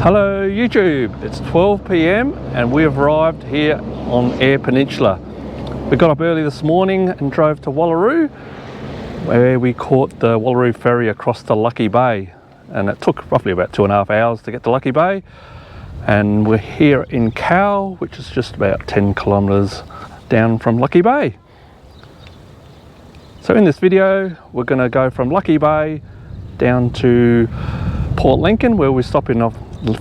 Hello YouTube, it's 12 p.m. and we have arrived here on Eyre Peninsula. We got up early this morning and drove to Wallaroo, where we caught the Wallaroo Ferry across to Lucky Bay, and it took roughly about 2.5 hours to get to Lucky Bay. And we're here in Cowell, which is just about 10 kilometres down from Lucky Bay. So in this video we're going to go from Lucky Bay down to Port Lincoln, where we stop in a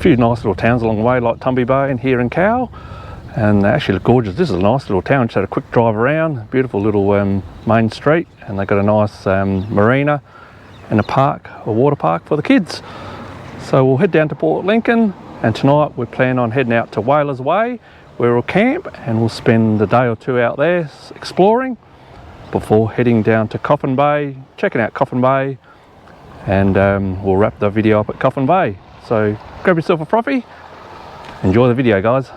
few nice little towns along the way, like Coffin Bay and here in Cowell, and they actually look gorgeous. This is a nice little town. Just had a quick drive around, beautiful little main street, and they've got a nice marina and a park, a water park for the kids. So we'll head down to Port Lincoln, and tonight we plan on heading out to Whalers Way, where we'll camp and we'll spend a day or two out there exploring before heading down to Coffin Bay, checking out Coffin Bay, and we'll wrap the video up at Coffin Bay. So grab yourself a frothy, enjoy the video, guys.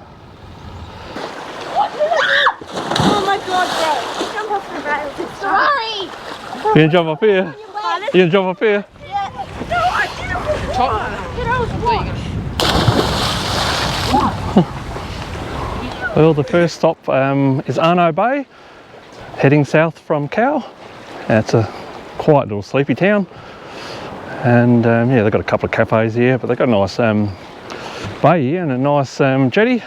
Oh my god, bro. Jump off the rail. Sorry. You gonna jump up here? You gonna jump up here? Yeah. No, I didn't. Well, the first stop is Eyre Bay, heading south from Cowell. It's a quiet little sleepy town. And yeah, they've got a couple of cafes here, but they've got a nice bay here and a nice jetty.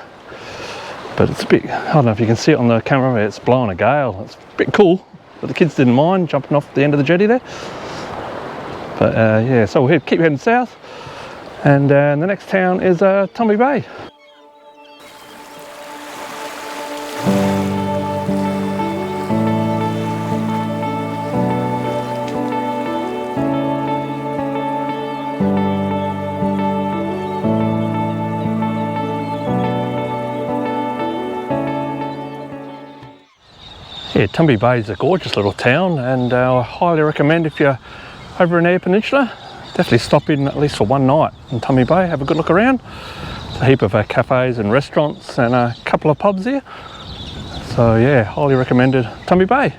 But it's a bit, I don't know if you can see it on the camera, it's blowing a gale. It's a bit cool, but the kids didn't mind jumping off the end of the jetty there. But yeah, so we'll keep heading south, and the next town is Coffin Bay. Yeah, Coffin Bay is a gorgeous little town, and I highly recommend, if you're over in Eyre Peninsula, definitely stop in at least for one night in Coffin Bay, have a good look around. There's a heap of cafes and restaurants and a couple of pubs here. So yeah, highly recommended Coffin Bay.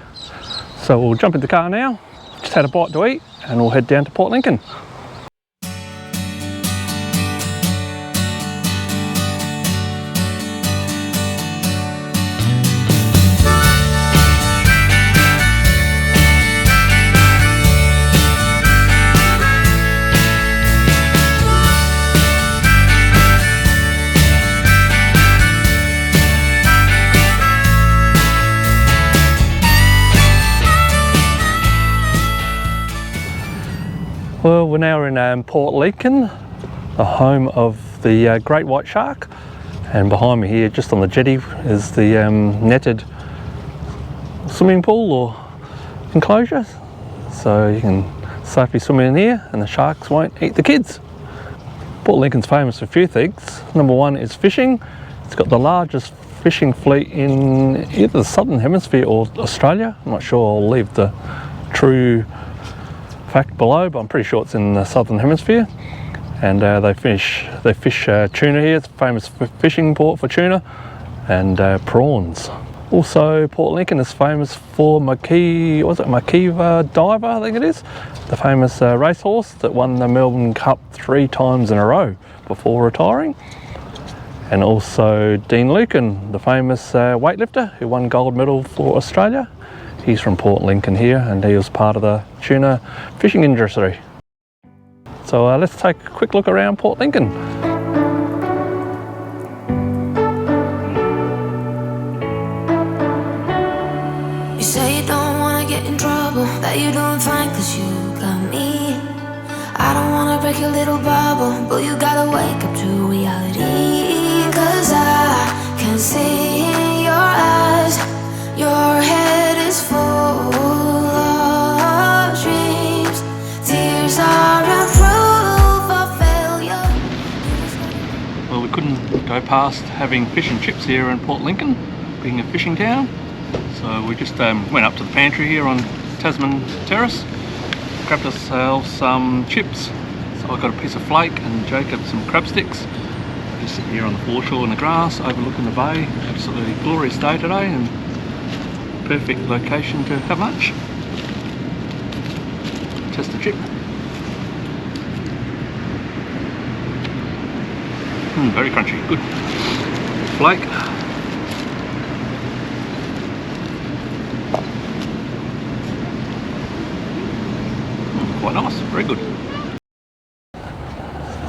So we'll jump in the car now, just had a bite to eat, and we'll head down to Port Lincoln. Well, we're now in Port Lincoln, the home of the great white shark, and behind me here, just on the jetty, is the netted swimming pool or enclosure, so you can safely swim in here and the sharks won't eat the kids. Port Lincoln's famous for a few things. Number one is fishing. It's got the largest fishing fleet in either the southern hemisphere or Australia. I'm not sure, I'll leave the true fact below, but I'm pretty sure it's in the southern hemisphere. And they fish tuna here. It's a famous fishing port for tuna and prawns. Also, Port Lincoln is famous for Makiva Diver, I think it is, the famous racehorse that won the Melbourne Cup 3 times in a row before retiring. And also Dean Lucan, the famous weightlifter who won gold medal for Australia. He's from Port Lincoln here, and he was part of the tuna fishing industry. So let's take a quick look around Port Lincoln. You say you don't want to get in trouble, that you're doing fine cause you got me. I don't want to break your little bubble, but you gotta wake up to reality. Cause I can see in your eyes, your head is full of dreams. Tears are a proof of failure. Well, we couldn't go past having fish and chips here in Port Lincoln, being a fishing town. So we just went up to the pantry here on Tasman Terrace, grabbed ourselves some chips. So I got a piece of flake and Jacob some crab sticks. Just sitting here on the foreshore in the grass, overlooking the bay. Absolutely glorious day today, and perfect location to have lunch. Test the chip. Very crunchy, good. Flake. Quite nice, very good.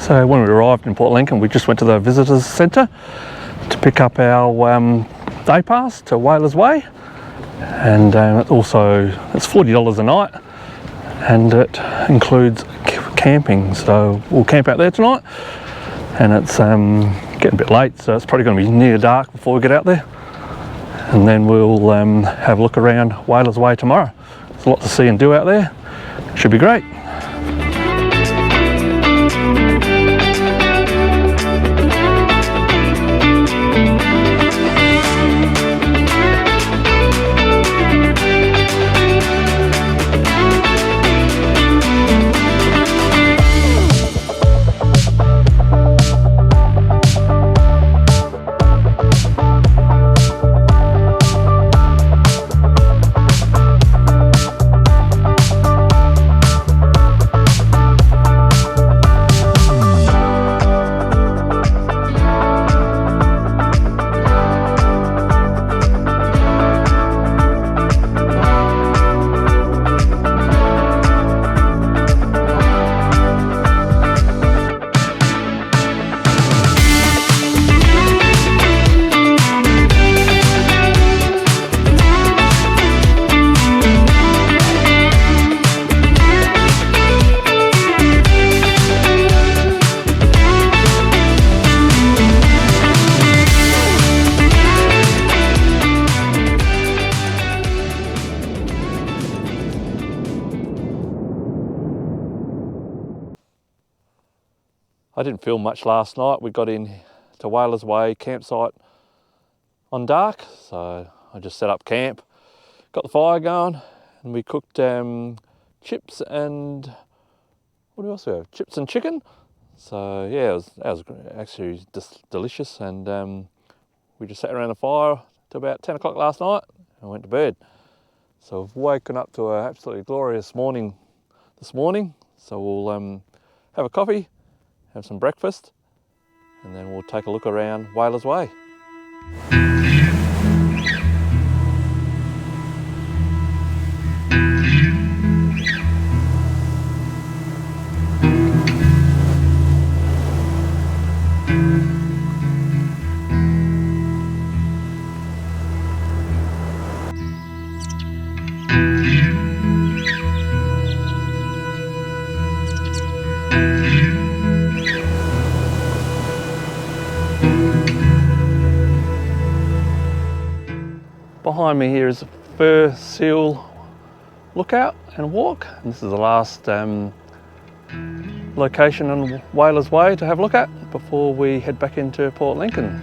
So when we arrived in Port Lincoln, we just went to the visitors centre to pick up our day pass to Whalers Way, and also it's $40 a night, and it includes camping. So we'll camp out there tonight, and it's getting a bit late, so it's probably going to be near dark before we get out there, and then we'll have a look around Whalers Way tomorrow. There's a lot to see and do out there. Should be great. I didn't film much last night. We got in to Whalers Way campsite on dark, so I just set up camp, got the fire going, and we cooked chips and what else do we have? Chips and chicken. So yeah, that was actually just delicious, and we just sat around the fire till about 10 o'clock last night and went to bed. So we've woken up to an absolutely glorious morning this morning. So we'll have a coffee, have some breakfast, and then we'll take a look around Whalers Way. Behind me here is a fur seal lookout and walk, and this is the last location on Whalers Way to have a look at before we head back into Port Lincoln.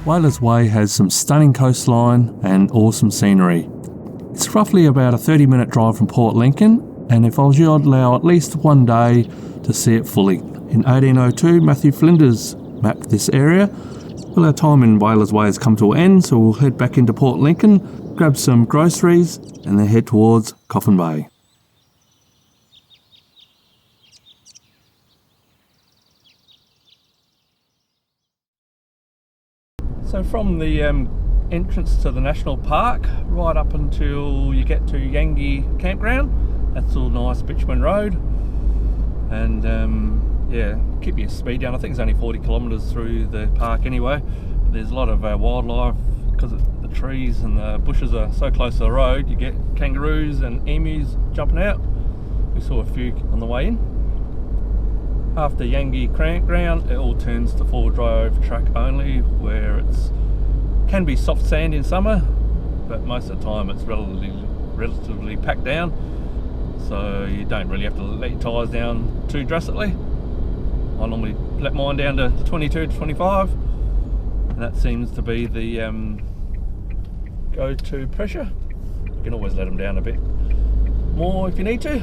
Whalers Way has some stunning coastline and awesome scenery. It's roughly about a 30-minute drive from Port Lincoln, and if I was you, I'd allow at least one day to see it fully. In 1802, Matthew Flinders mapped this area. Well, our time in Whalers Way has come to an end, so we'll head back into Port Lincoln, grab some groceries, and then head towards Coffin Bay. So from the entrance to the national park right up until you get to Yangi campground. That's all nice bitumen road, and yeah, keep your speed down. I think it's only 40 kilometres through the park anyway. But there's a lot of wildlife because the trees and the bushes are so close to the road. You get kangaroos and emus jumping out. We saw a few on the way in. After Yangi campground, it all turns to four-wheel drive track only, where it's can be soft sand in summer, but most of the time it's relatively packed down, so you don't really have to let your tyres down too drastically. I normally let mine down to 22 to 25, and that seems to be the go-to pressure. You can always let them down a bit more if you need to.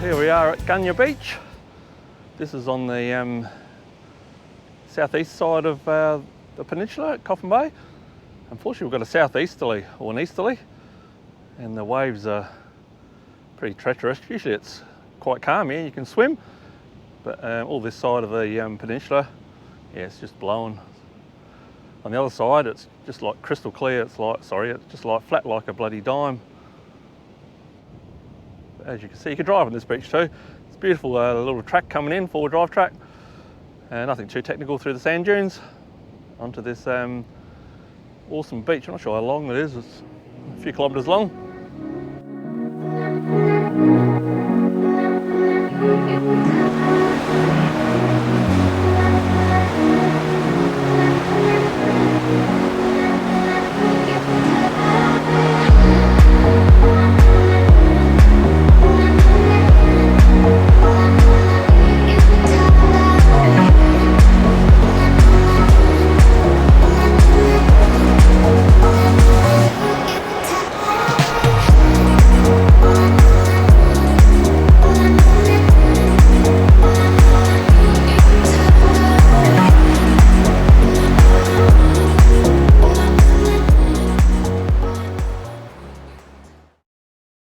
We are at Gunya Beach. This is on the southeast side of the peninsula at Coffin Bay. Unfortunately, we've got a southeasterly or an easterly, and the waves are pretty treacherous. Usually it's quite calm here, you can swim, but all this side of the peninsula, yeah, it's just blowing. On the other side, it's just like crystal clear. It's just like flat like a bloody dime. As you can see, you can drive on this beach too. It's a beautiful little track coming in, four-wheel drive track. Nothing too technical through the sand dunes onto this awesome beach. I'm not sure how long it is. It's a few kilometres long.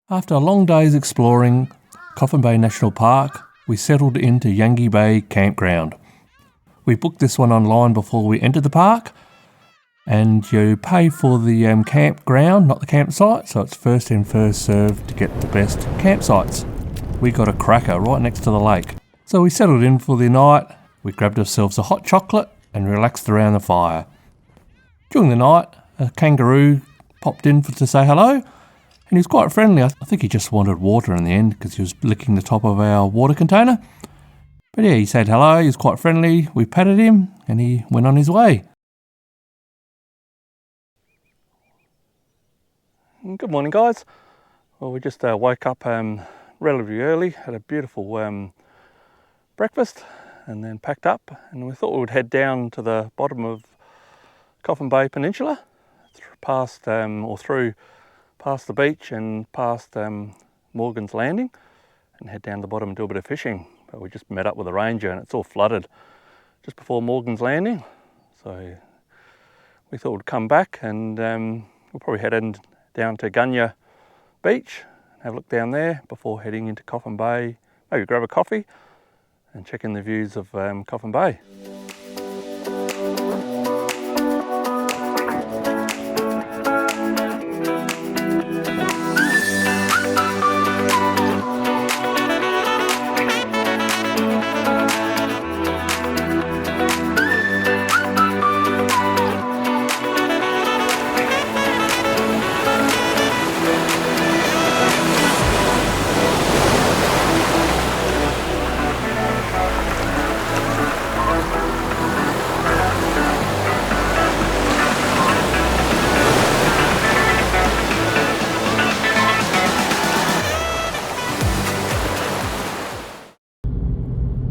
After a long day's exploring Coffin Bay National Park, we settled into Yangi Bay Campground. We booked this one online before we entered the park, and you pay for the campground, not the campsite, so it's first in, first served to get the best campsites. We got a cracker right next to the lake. So we settled in for the night, we grabbed ourselves a hot chocolate and relaxed around the fire. During the night, a kangaroo popped in to say hello. And he was quite friendly. I think he just wanted water in the end because he was licking the top of our water container. But yeah, he said hello, he was quite friendly. We patted him and he went on his way. Good morning, guys. Well, we just woke up relatively early, had a beautiful breakfast and then packed up, and we thought we would head down to the bottom of Coffin Bay Peninsula, past the beach and past Morgan's Landing and head down the bottom and do a bit of fishing. But we just met up with a ranger and it's all flooded just before Morgan's Landing. So we thought we'd come back and we'll probably head down to Gunya Beach and have a look down there before heading into Coffin Bay. Maybe grab a coffee and check in the views of Coffin Bay.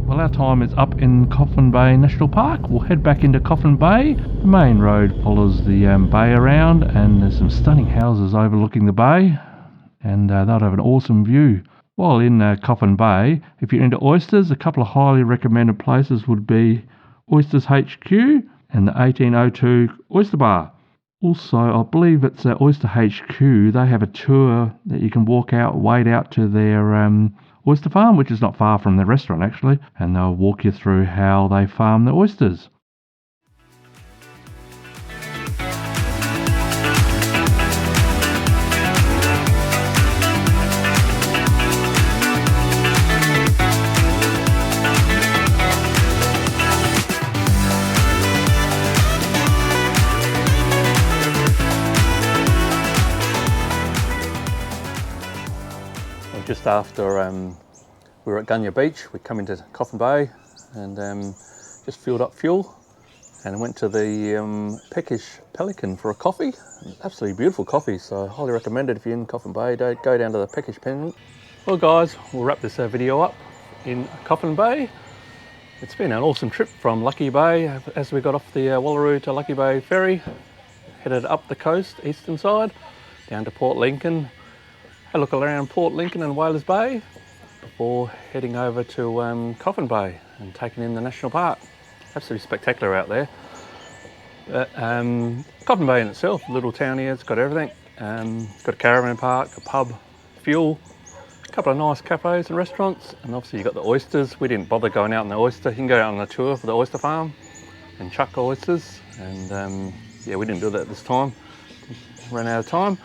Well, our time is up in Coffin Bay National Park. We'll head back into Coffin Bay. The main road follows the bay around, and there's some stunning houses overlooking the bay, and they'll have an awesome view. While in Coffin Bay, if you're into oysters, a couple of highly recommended places would be Oysters HQ and the 1802 Oyster Bar. Also, I believe it's Oyster HQ. They have a tour that you can walk out, wade out to their oyster farm, which is not far from the restaurant actually, and they'll walk you through how they farm the oysters. Just after we were at Gunya Beach, we come into Coffin Bay and just filled up fuel and went to the Peckish Pelican for a coffee. Absolutely beautiful coffee, so highly recommend it if you're in Coffin Bay. Go down to the Peckish Pelican. Well guys, we'll wrap this video up in Coffin Bay. It's been an awesome trip from Lucky Bay as we got off the Wallaroo to Lucky Bay Ferry, headed up the coast, eastern side, down to Port Lincoln. Had a look around Port Lincoln and Whalers Bay before heading over to Coffin Bay and taking in the national park. Absolutely spectacular out there. Coffin Bay in itself, a little town here, it's got everything. It's got a caravan park, a pub, fuel, a couple of nice cafes and restaurants, and obviously you've got the oysters. We didn't bother going out on the oyster. You can go out on a tour for the oyster farm and chuck oysters, and yeah, we didn't do that this time. Ran out of time.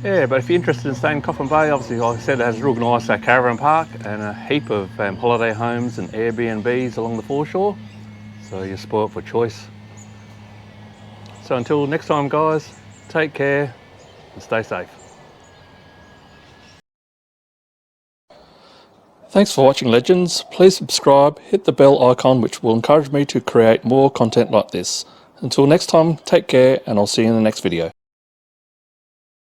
Yeah, but if you're interested in staying in Coffin Bay, obviously, like I said, it has a real nice caravan park and a heap of holiday homes and Airbnbs along the foreshore. So you're spoilt for choice. So until next time, guys, take care and stay safe. Thanks for watching, Legends. Please subscribe, hit the bell icon, which will encourage me to create more content like this. Until next time, take care, and I'll see you in the next video.